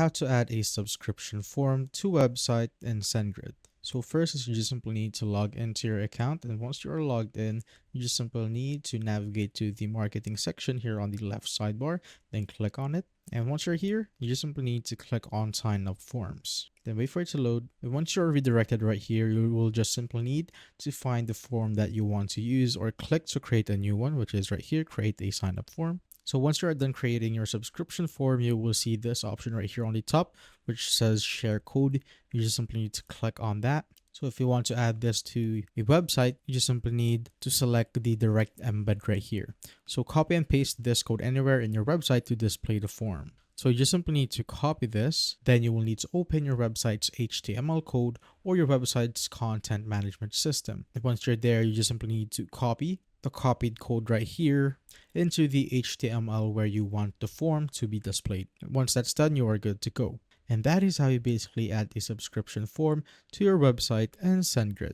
how to add a subscription form to a website in SendGrid. So first is you just simply need to log into your account, and once you're logged in, you just simply need to navigate to the marketing section here on the left sidebar, then click on it. And once you're here, you just simply need to click on sign up forms. Then wait for it to load. And once you're redirected right here, you will just simply need to find the form that you want to use or click to create a new one, which is right here, create a sign up form. So once you're done creating your subscription form, you will see this option right here on the top, which says share code. You just simply need to click on that. So if you want to add this to a website, you just simply need to select the direct embed right here. So copy and paste this code anywhere in your website to display the form. So you just simply need to copy this. Then you will need to open your website's HTML code or your website's content management system. And once you're there, you just simply need to copy the copied code right here into the HTML where you want the form to be displayed. Once that's done, you are good to go. And that is how you basically add a subscription form to your website in SendGrid.